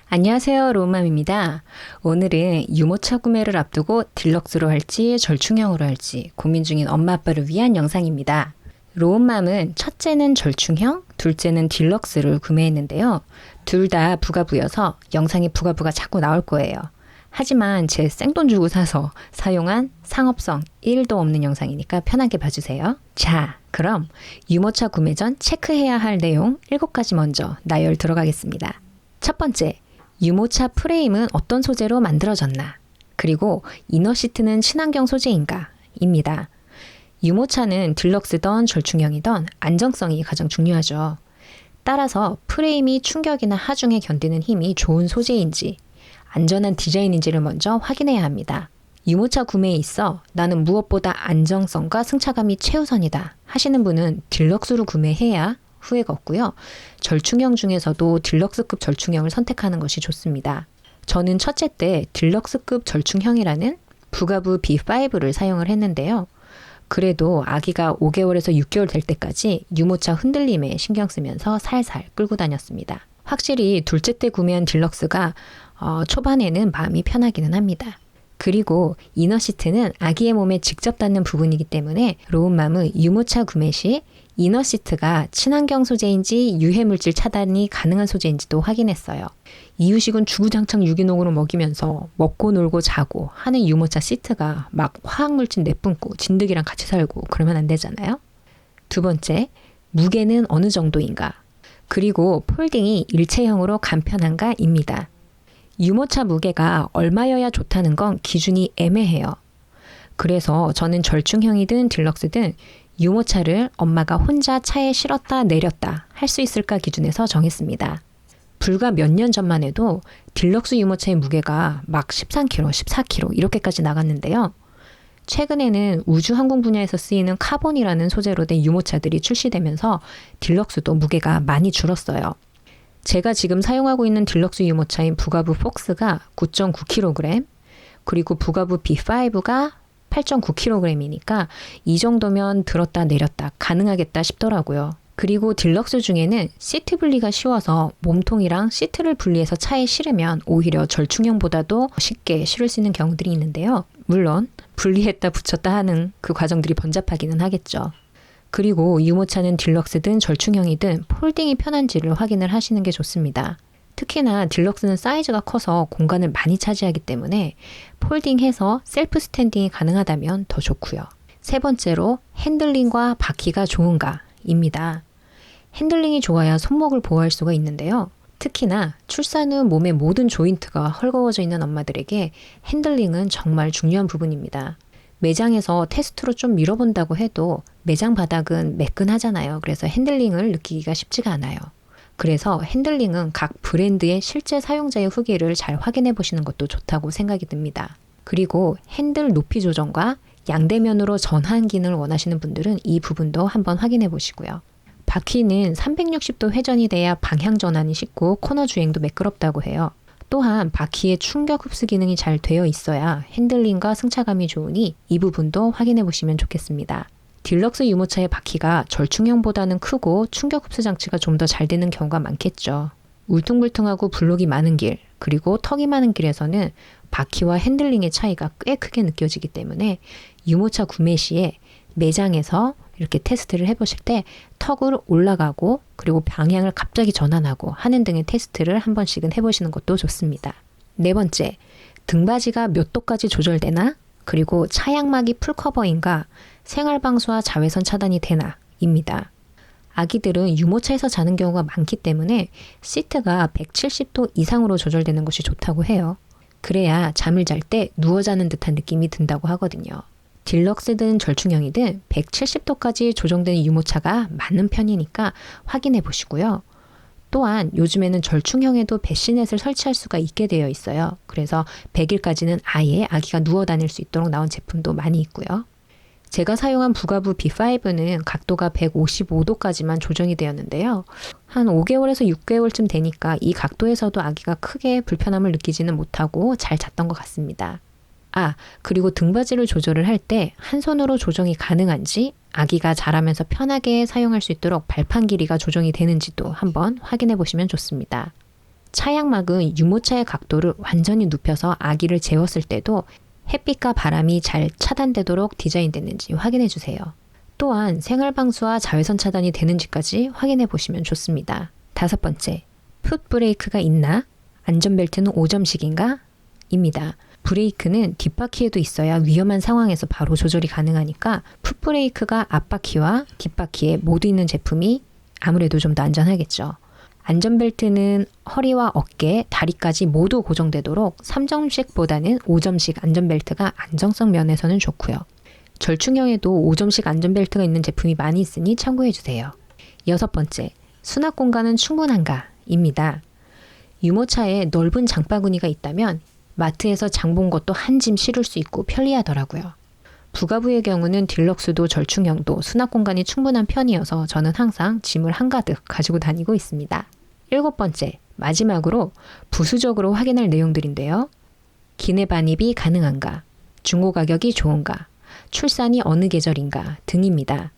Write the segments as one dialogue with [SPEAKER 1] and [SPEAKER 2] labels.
[SPEAKER 1] 안녕하세요, 로우맘입니다. 오늘은 유모차 구매를 앞두고 딜럭스로 할지 절충형으로 할지 고민 중인 엄마 아빠를 위한 영상입니다. 로우맘은 첫째는 절충형, 둘째는 딜럭스를 구매했는데요. 둘 다 부가부여서 영상에 부가부가 자꾸 나올 거예요. 하지만 제 생돈 주고 사서 사용한 상업성 1도 없는 영상이니까 편하게 봐주세요. 자, 그럼 유모차 구매 전 체크해야 할 내용 7가지 먼저 나열 들어가겠습니다. 첫 번째, 유모차 프레임은 어떤 소재로 만들어졌나? 그리고 이너 시트는 친환경 소재인가? 입니다. 유모차는 딜럭스던 절충형이던 안정성이 가장 중요하죠. 따라서 프레임이 충격이나 하중에 견디는 힘이 좋은 소재인지, 안전한 디자인인지를 먼저 확인해야 합니다. 유모차 구매에 있어 나는 무엇보다 안정성과 승차감이 최우선이다 하시는 분은 딜럭스로 구매해야 후회가 없고요. 절충형 중에서도 딜럭스급 절충형을 선택하는 것이 좋습니다. 저는 첫째 때 딜럭스급 절충형이라는 부가부 B5를 사용을 했는데요. 그래도 아기가 5개월에서 6개월 될 때까지 유모차 흔들림에 신경 쓰면서 살살 끌고 다녔습니다. 확실히 둘째 때 구매한 딜럭스가 초반에는 마음이 편하기는 합니다. 그리고 이너 시트는 아기의 몸에 직접 닿는 부분이기 때문에 로운맘은 유모차 구매 시 이너 시트가 친환경 소재인지 유해물질 차단이 가능한 소재인지도 확인했어요. 이유식은 주구장창 유기농으로 먹이면서 먹고 놀고 자고 하는 유모차 시트가 막 화학물질 내뿜고 진드기랑 같이 살고 그러면 안 되잖아요. 두 번째, 무게는 어느 정도인가? 그리고 폴딩이 일체형으로 간편한가입니다. 유모차 무게가 얼마여야 좋다는 건 기준이 애매해요. 그래서 저는 절충형이든 딜럭스든 유모차를 엄마가 혼자 차에 실었다 내렸다 할 수 있을까 기준에서 정했습니다. 불과 몇 년 전만 해도 딜럭스 유모차의 무게가 막 13kg, 14kg 이렇게까지 나갔는데요. 최근에는 우주항공 분야에서 쓰이는 카본이라는 소재로 된 유모차들이 출시되면서 딜럭스도 무게가 많이 줄었어요. 제가 지금 사용하고 있는 딜럭스 유모차인 부가부 폭스가 9.9kg, 그리고 부가부 B5가 8.9kg이니까 이 정도면 들었다 내렸다 가능하겠다 싶더라고요. 그리고 딜럭스 중에는 시트 분리가 쉬워서 몸통이랑 시트를 분리해서 차에 실으면 오히려 절충형보다도 쉽게 실을 수 있는 경우들이 있는데요. 물론 분리했다 붙였다 하는 그 과정들이 번잡하기는 하겠죠. 그리고 유모차는 딜럭스든 절충형이든 폴딩이 편한지를 확인을 하시는 게 좋습니다. 특히나 딜럭스는 사이즈가 커서 공간을 많이 차지하기 때문에 폴딩해서 셀프 스탠딩이 가능하다면 더 좋고요. 세 번째로 핸들링과 바퀴가 좋은가입니다. 핸들링이 좋아야 손목을 보호할 수가 있는데요. 특히나 출산 후 몸의 모든 조인트가 헐거워져 있는 엄마들에게 핸들링은 정말 중요한 부분입니다. 매장에서 테스트로 좀 밀어본다고 해도 매장 바닥은 매끈하잖아요. 그래서 핸들링을 느끼기가 쉽지가 않아요. 그래서 핸들링은 각 브랜드의 실제 사용자의 후기를 잘 확인해 보시는 것도 좋다고 생각이 듭니다. 그리고 핸들 높이 조정과 양대면으로 전환 기능을 원하시는 분들은 이 부분도 한번 확인해 보시고요. 바퀴는 360도 회전이 돼야 방향 전환이 쉽고 코너 주행도 매끄럽다고 해요. 또한 바퀴의 충격 흡수 기능이 잘 되어 있어야 핸들링과 승차감이 좋으니 이 부분도 확인해 보시면 좋겠습니다. 딜럭스 유모차의 바퀴가 절충형보다는 크고 충격 흡수 장치가 좀 더 잘 되는 경우가 많겠죠. 울퉁불퉁하고 블록이 많은 길, 그리고 턱이 많은 길에서는 바퀴와 핸들링의 차이가 꽤 크게 느껴지기 때문에 유모차 구매 시에 매장에서 이렇게 테스트를 해보실 때 턱을 올라가고 그리고 방향을 갑자기 전환하고 하는 등의 테스트를 한 번씩은 해보시는 것도 좋습니다. 네 번째, 등받이가 몇 도까지 조절되나? 그리고 차양막이 풀커버인가? 생활방수와 자외선 차단이 되나? 입니다. 아기들은 유모차에서 자는 경우가 많기 때문에 시트가 170도 이상으로 조절되는 것이 좋다고 해요. 그래야 잠을 잘 때 누워 자는 듯한 느낌이 든다고 하거든요. 딜럭스든 절충형이든 170도까지 조정되는 유모차가 많은 편이니까 확인해 보시고요. 또한 요즘에는 절충형에도 배시넷을 설치할 수가 있게 되어 있어요. 그래서 100일까지는 아예 아기가 누워 다닐 수 있도록 나온 제품도 많이 있고요. 제가 사용한 부가부 B5는 각도가 155도까지만 조정이 되었는데요. 한 5개월에서 6개월쯤 되니까 이 각도에서도 아기가 크게 불편함을 느끼지는 못하고 잘 잤던 것 같습니다. 그리고 등받이를 조절을 할 때 한 손으로 조정이 가능한지, 아기가 자라면서 편하게 사용할 수 있도록 발판 길이가 조정이 되는지도 한번 확인해 보시면 좋습니다. 차양막은 유모차의 각도를 완전히 눕혀서 아기를 재웠을 때도 햇빛과 바람이 잘 차단되도록 디자인됐는지 확인해 주세요. 또한 생활방수와 자외선 차단이 되는지까지 확인해 보시면 좋습니다. 5번째, 풋브레이크가 있나? 안전벨트는 5점씩인가? 입니다. 브레이크는 뒷바퀴에도 있어야 위험한 상황에서 바로 조절이 가능하니까 풋브레이크가 앞바퀴와 뒷바퀴에 모두 있는 제품이 아무래도 좀 더 안전하겠죠. 안전벨트는 허리와 어깨, 다리까지 모두 고정되도록 3점씩보다는 5점씩 안전벨트가 안정성 면에서는 좋고요. 절충형에도 5점씩 안전벨트가 있는 제품이 많이 있으니 참고해주세요. 6번째, 수납 공간은 충분한가? 입니다. 유모차에 넓은 장바구니가 있다면 마트에서 장 본 것도 한 짐 실을 수 있고 편리하더라고요. 부가부의 경우는 딜럭스도 절충형도 수납 공간이 충분한 편이어서 저는 항상 짐을 한가득 가지고 다니고 있습니다. 7번째, 마지막으로 부수적으로 확인할 내용들인데요. 기내 반입이 가능한가? 중고 가격이 좋은가? 출산이 어느 계절인가? 등입니다.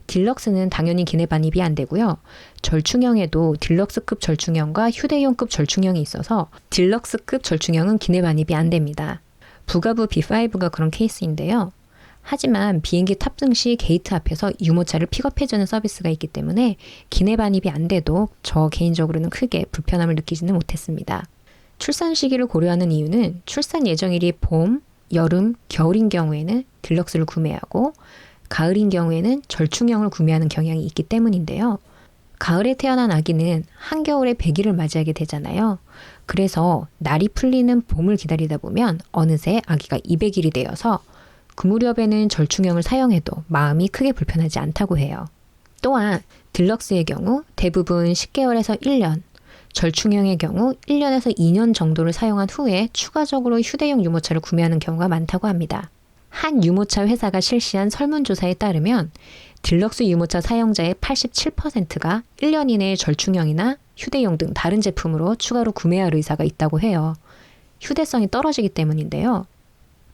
[SPEAKER 1] 딜럭스는 당연히 기내 반입이 안 되고요. 절충형에도 딜럭스급 절충형과 휴대용급 절충형이 있어서 딜럭스급 절충형은 기내 반입이 안 됩니다. 부가부 B5가 그런 케이스인데요. 하지만 비행기 탑승 시 게이트 앞에서 유모차를 픽업해주는 서비스가 있기 때문에 기내 반입이 안 돼도 저 개인적으로는 크게 불편함을 느끼지는 못했습니다. 출산 시기를 고려하는 이유는 출산 예정일이 봄, 여름, 겨울인 경우에는 딜럭스를 구매하고 가을인 경우에는 절충형을 구매하는 경향이 있기 때문인데요. 가을에 태어난 아기는 한겨울에 100일을 맞이하게 되잖아요. 그래서 날이 풀리는 봄을 기다리다 보면 어느새 아기가 200일이 되어서 그 무렵에는 절충형을 사용해도 마음이 크게 불편하지 않다고 해요. 또한 딜럭스의 경우 대부분 10개월에서 1년, 절충형의 경우 1년에서 2년 정도를 사용한 후에 추가적으로 휴대용 유모차를 구매하는 경우가 많다고 합니다. 한 유모차 회사가 실시한 설문조사에 따르면 딜럭스 유모차 사용자의 87%가 1년 이내에 절충형이나 휴대용 등 다른 제품으로 추가로 구매할 의사가 있다고 해요. 휴대성이 떨어지기 때문인데요.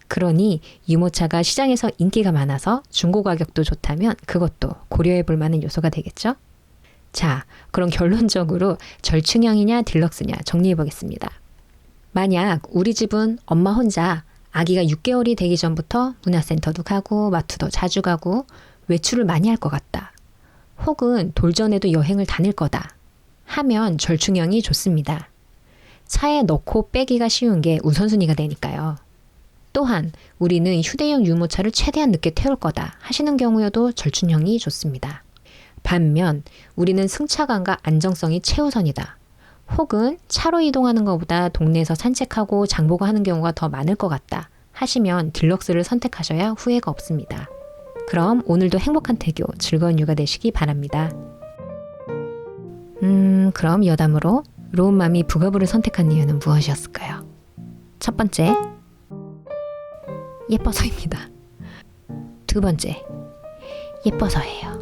[SPEAKER 1] 그러니 유모차가 시장에서 인기가 많아서 중고 가격도 좋다면 그것도 고려해 볼 만한 요소가 되겠죠? 자, 그럼 결론적으로 절충형이냐 딜럭스냐 정리해 보겠습니다. 만약 우리 집은 엄마 혼자 아기가 6개월이 되기 전부터 문화센터도 가고 마트도 자주 가고 외출을 많이 할 것 같다. 혹은 돌전에도 여행을 다닐 거다. 하면 절충형이 좋습니다. 차에 넣고 빼기가 쉬운 게 우선순위가 되니까요. 또한 우리는 휴대용 유모차를 최대한 늦게 태울 거다 하시는 경우여도 절충형이 좋습니다. 반면 우리는 승차감과 안정성이 최우선이다. 혹은 차로 이동하는 것보다 동네에서 산책하고 장보고 하는 경우가 더 많을 것 같다 하시면 딜럭스를 선택하셔야 후회가 없습니다. 그럼 오늘도 행복한 태교, 즐거운 육아 되시기 바랍니다. 그럼 여담으로 로운맘이 부가부를 선택한 이유는 무엇이었을까요? 첫 번째, 예뻐서입니다. 두 번째, 예뻐서예요.